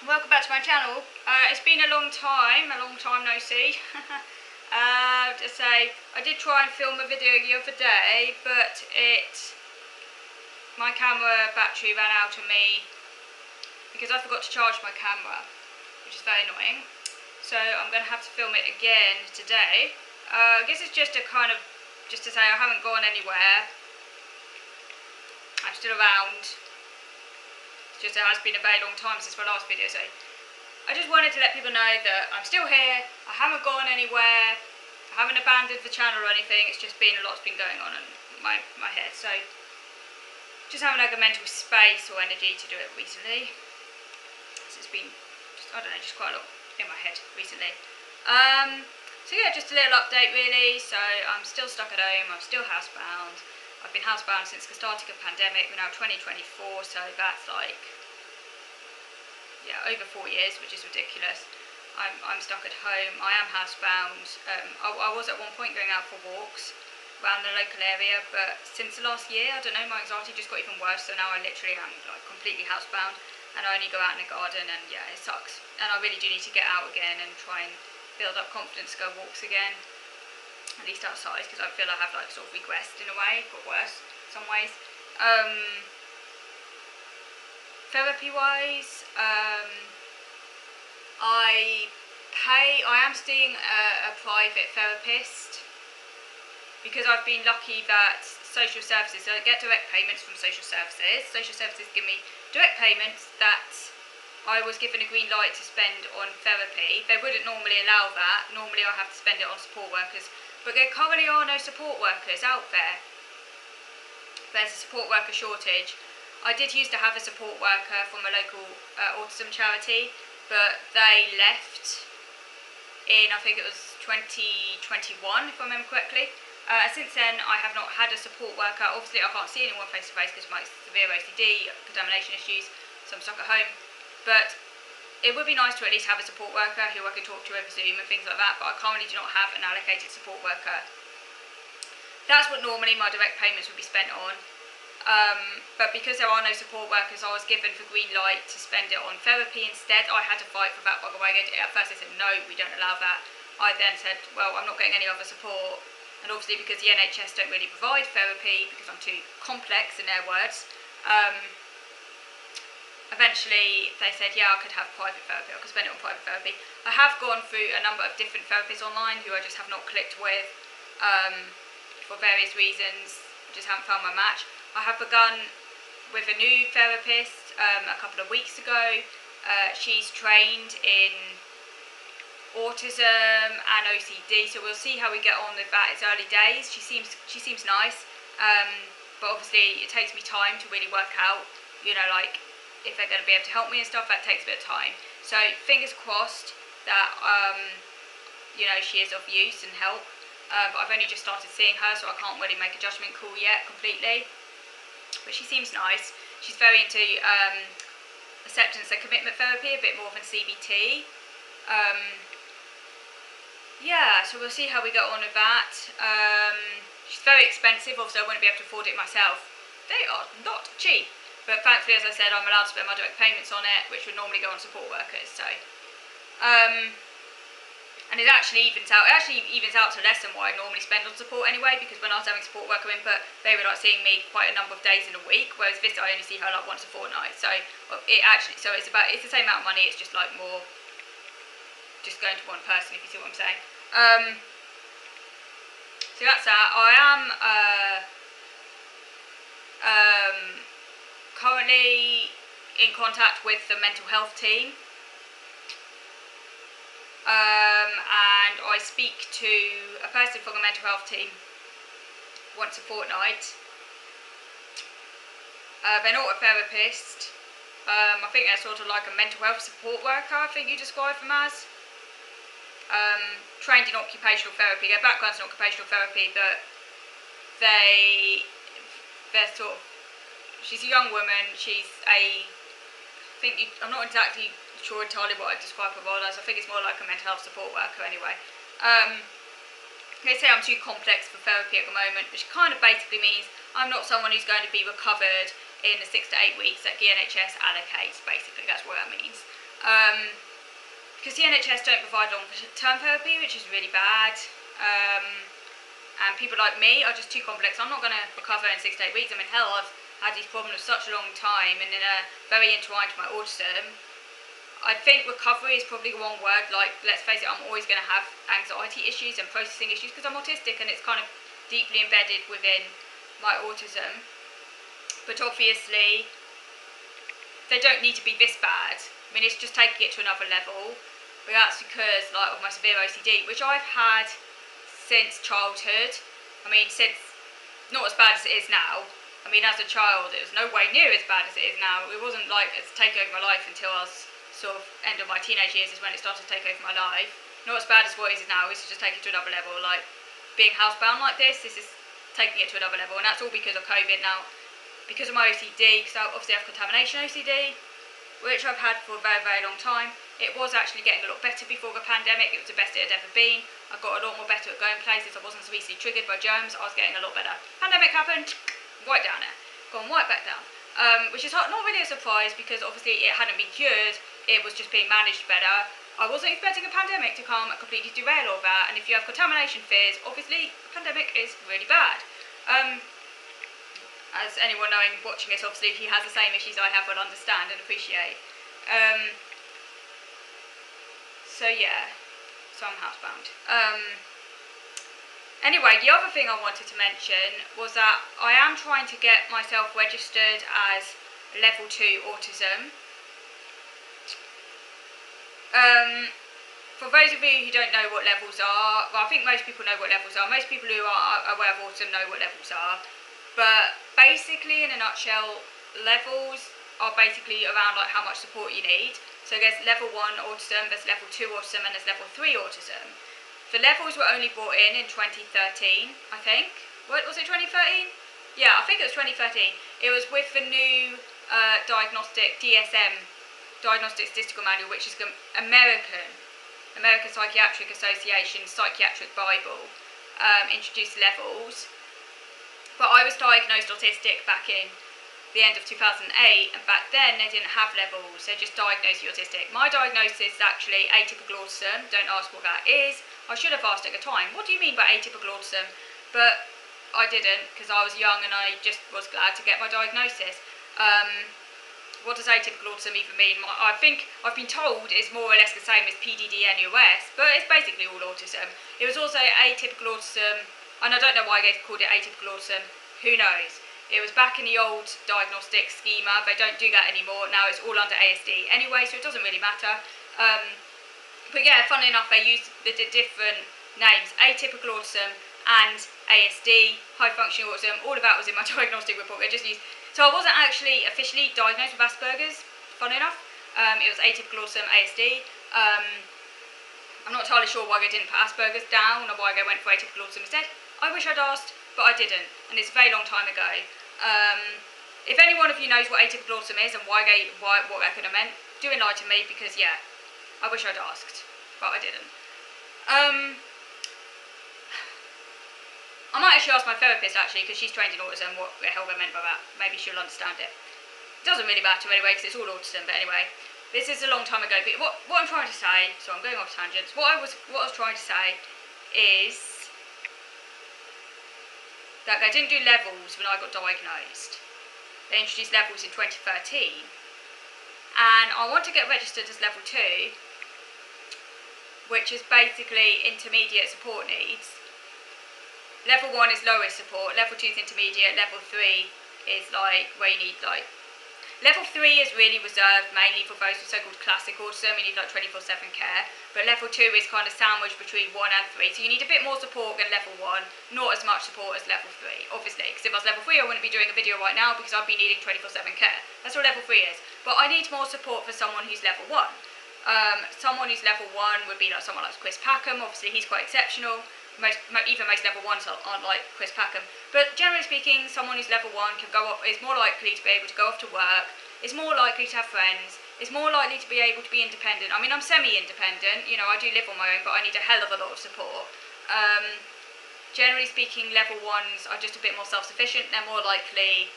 Welcome back to my channel. It's been a long time no see. To say, I did try and film a video the other day, but my camera battery ran out on me because I forgot to charge my camera, which is very annoying. So I'm going to have to film it again today. I guess it's just just to say I haven't gone anywhere. I'm still around. Just it has been a very long time since my last video, so I just wanted to let people know that I'm still here, I haven't gone anywhere, I haven't abandoned the channel or anything. It's just been a lot's been going on in my head, so just haven't had the mental space or energy to do it recently. So it's been, I don't know, just quite a lot in my head recently. So yeah, just a little update really. So I'm still stuck at home, I'm still housebound. I've been housebound since the start of the pandemic. We're now 2024, so that's like, yeah, over 4 years, which is ridiculous. I'm stuck at home. I am housebound. I was at one point going out for walks around the local area, but since the last year, I don't know, my anxiety just got even worse, so now I literally am like completely housebound, and I only go out in the garden, and yeah, it sucks. And I really do need to get out again and try and build up confidence to go walks again. At least outside, because I feel I have like sort of regressed in a way, got worse in some ways. Therapy wise, I am seeing a private therapist because I've been lucky that social services, so I get direct payments from social services. Social services give me direct payments that I was given a green light to spend on therapy. They wouldn't normally allow that. Normally I have to spend it on support workers. But there currently are no support workers out there. There's a support worker shortage. I did used to have a support worker from a local autism charity, but they left in, I think it was 2021, if I remember correctly. Since then, I have not had a support worker. Obviously, I can't see anyone face to face because of my severe OCD, contamination issues, so I'm stuck at home. But it would be nice to at least have a support worker who I could talk to over Zoom and things like that, but I currently do not have an allocated support worker. That's what normally my direct payments would be spent on. But because there are no support workers, I was given the green light to spend it on therapy instead. I had to fight for that, by the way. At first they said, no, we don't allow that. I then said, well, I'm not getting any other support. And obviously because the NHS don't really provide therapy, because I'm too complex in their words, eventually they said, yeah, I could have private therapy, I could spend it on private therapy. I have gone through a number of different therapists online who I just have not clicked with for various reasons, just haven't found my match. I have begun with a new therapist a couple of weeks ago. She's trained in autism and OCD, so we'll see how we get on with that. It's early days. She seems nice, but obviously it takes me time to really work out, you know, like if they're going to be able to help me and stuff. That takes a bit of time. So fingers crossed that you know, she is of use and help. But I've only just started seeing her, so I can't really make a judgment call yet completely. But she seems nice. She's very into acceptance and commitment therapy, a bit more than CBT. Yeah, so we'll see how we get on with that. She's very expensive, obviously I wouldn't be able to afford it myself. They are not cheap. But thankfully, as I said, I'm allowed to spend my direct payments on it, which would normally go on support workers. So, and it actually evens out. It actually evens out to less than what I normally spend on support anyway, because when I was having support worker input, they were like seeing me quite a number of days in a week, whereas this I only see her like once a fortnight. So it's the same amount of money. It's just like more, just going to one person, if you see what I'm saying. So that's that. I am currently in contact with the mental health team, and I speak to a person from the mental health team once a fortnight. They're not a therapist. I think they're sort of like a mental health support worker, I think you describe them as. Trained in occupational therapy. Their background's in occupational therapy, but they're sort of, she's a young woman. I'm not exactly sure entirely what I'd describe her role as. I think it's more like a mental health support worker anyway. They say I'm too complex for therapy at the moment, which kind of basically means I'm not someone who's going to be recovered in the 6 to 8 weeks that the NHS allocates, basically. That's what that means. because the NHS don't provide long-term therapy, which is really bad. And people like me are just too complex. I'm not going to recover in 6 to 8 weeks. I mean, hell, I've had these problems for such a long time, and very intertwined with my autism. I think recovery is probably the wrong word. Like, let's face it, I'm always going to have anxiety issues and processing issues because I'm autistic, and it's kind of deeply embedded within my autism. But obviously, they don't need to be this bad. I mean, it's just taking it to another level. But that's because, like, of my severe OCD, which I've had since childhood. I mean, since, not as bad as it is now. I mean, as a child, it was no way near as bad as it is now. It wasn't like it's taken over my life until I was sort of end of my teenage years is when it started to take over my life. Not as bad as what it is now. It's just taking it to another level. Like, being housebound like this is taking it to another level, and that's all because of COVID now. Because of my OCD, because obviously I have contamination OCD, which I've had for a very, very long time. It was actually getting a lot better before the pandemic. It was the best it had ever been. I got a lot more better at going places. I wasn't so easily triggered by germs. I was getting a lot better. Pandemic happened, right down there. Gone right back down. Which is not really a surprise because obviously it hadn't been cured. It was just being managed better. I wasn't expecting a pandemic to come and completely derail all that. And if you have contamination fears, obviously a pandemic is really bad. As anyone knowing, watching it, obviously he has the same issues I have, will understand and appreciate. So yeah, so I'm housebound. Anyway, the other thing I wanted to mention was that I am trying to get myself registered as level 2 autism. For those of you who don't know what levels are, well, I think most people know what levels are. Most people who are aware of autism know what levels are. But basically, in a nutshell, levels are basically around like how much support you need. So there's level 1 autism, there's level 2 autism, and there's level 3 autism. The levels were only brought in 2013, I think. What was it, 2013? Yeah, I think it was 2013. It was with the new diagnostic DSM, Diagnostic Statistical Manual, which is the American Psychiatric Association Psychiatric Bible, introduced levels. But I was diagnosed autistic back in the end of 2008, and back then they didn't have levels, they just diagnosed you autistic. My diagnosis is actually atypical autism. Don't ask what that is. I should have asked at the time, what do you mean by atypical autism? But I didn't, because I was young and I just was glad to get my diagnosis. What does atypical autism even mean? I think I've been told it's more or less the same as PDD-NUS, but it's basically all autism. It was also atypical autism, and I don't know why they called it atypical autism, who knows. It was back in the old diagnostic schema. They don't do that anymore. Now it's all under ASD anyway, so it doesn't really matter. But yeah, funnily enough, they used the different names, atypical autism and ASD, high functioning autism. All of that was in my diagnostic report. They just used. So I wasn't actually officially diagnosed with Asperger's, funnily enough. It was atypical autism, ASD. I'm not entirely sure why they didn't put Asperger's down or why they went for atypical autism instead. I wish I'd asked, but I didn't, and it's a very long time ago. If any one of you knows what atypical autism is and what that could have meant, do enlighten me, because yeah, I wish I'd asked, but I didn't. I might actually ask my therapist, actually, because she's trained in autism, what the hell they meant by that. Maybe she'll understand it. It doesn't really matter anyway, because it's all autism, but anyway. This is a long time ago, but what I'm trying to say, so I'm going off tangents, what I was trying to say is that they didn't do levels when I got diagnosed. They introduced levels in 2013, and I want to get registered as level 2, which is basically intermediate support needs. Level 1 is lowest support, level 2 is intermediate, level 3 is like where you need like. Level 3 is really reserved mainly for those with so-called classic autism. You need like 24/7 care, but level 2 is kind of sandwiched between 1 and 3. So you need a bit more support than level 1, not as much support as level 3, obviously. Because if I was level 3, I wouldn't be doing a video right now because I'd be needing 24/7 care. That's what level 3 is. But I need more support for someone who's level 1. Someone who's level 1 would be like someone like Chris Packham. Obviously, he's quite exceptional. Even most level 1s aren't like Chris Packham. But generally speaking, someone who's level 1 is more likely to be able to go off to work, is more likely to have friends, is more likely to be able to be independent. I mean, I'm semi-independent, you know, I do live on my own, but I need a hell of a lot of support. Generally speaking, level 1s are just a bit more self-sufficient. They're more likely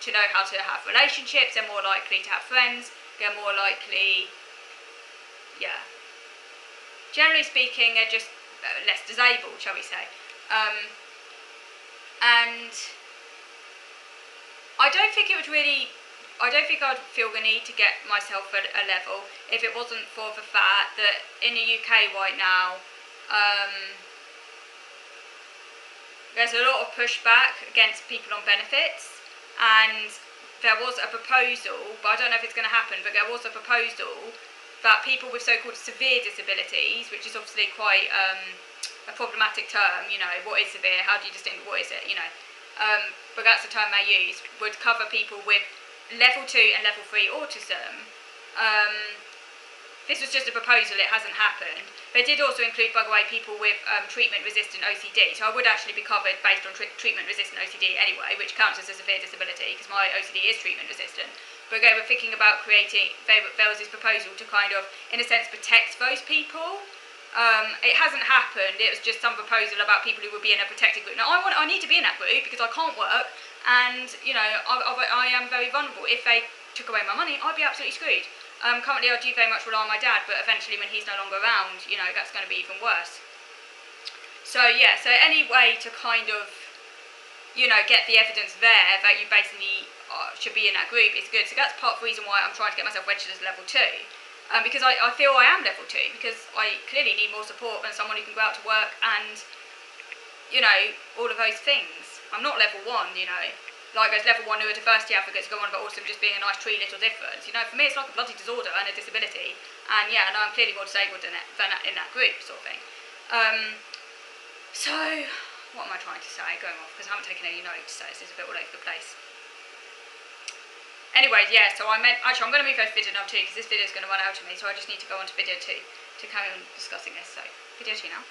to know how to have relationships, they're more likely to have friends, they're more likely yeah. Generally speaking, they're just less disabled, shall we say. And I don't think I'd feel the need to get myself a level if it wasn't for the fact that in the UK right now, there's a lot of pushback against people on benefits, and there was a proposal, but I don't know if it's going to happen, but there was a proposal that people with so-called severe disabilities, which is obviously quite a problematic term, what is severe, how do you distinguish what is it, but that's the term they use, would cover people with level 2 and level 3 autism. This was just a proposal, it hasn't happened. They did also include, by the way, people with treatment-resistant OCD, so I would actually be covered based on treatment-resistant OCD anyway, which counts as a severe disability, because my OCD is treatment-resistant. But they were thinking about there was this proposal to kind of, in a sense, protect those people. It hasn't happened, it was just some proposal about people who would be in a protected group. Now, I need to be in that group, because I can't work, and, I am very vulnerable. If they took away my money, I'd be absolutely screwed. Currently I do very much rely on my dad, but eventually when he's no longer around, that's going to be even worse. So yeah, so any way to kind of, get the evidence there that you basically should be in that group is good. So that's part of the reason why I'm trying to get myself registered as level 2. Because I feel I am level 2, because I clearly need more support than someone who can go out to work and, all of those things. I'm not level 1, like those level 1 neurodiversity advocates go on about autism just being a nice tree little difference. For me it's like a bloody disorder and a disability, and yeah, I'm clearly more disabled than in that group, sort of thing. So, what am I trying to say? Going off, because I haven't taken any notes, so this is a bit all over the place. Anyways, yeah, so I'm going to move over to video number 2, because this video is going to run out of me, so I just need to go on to video 2 to carry on discussing this. So, video 2 now.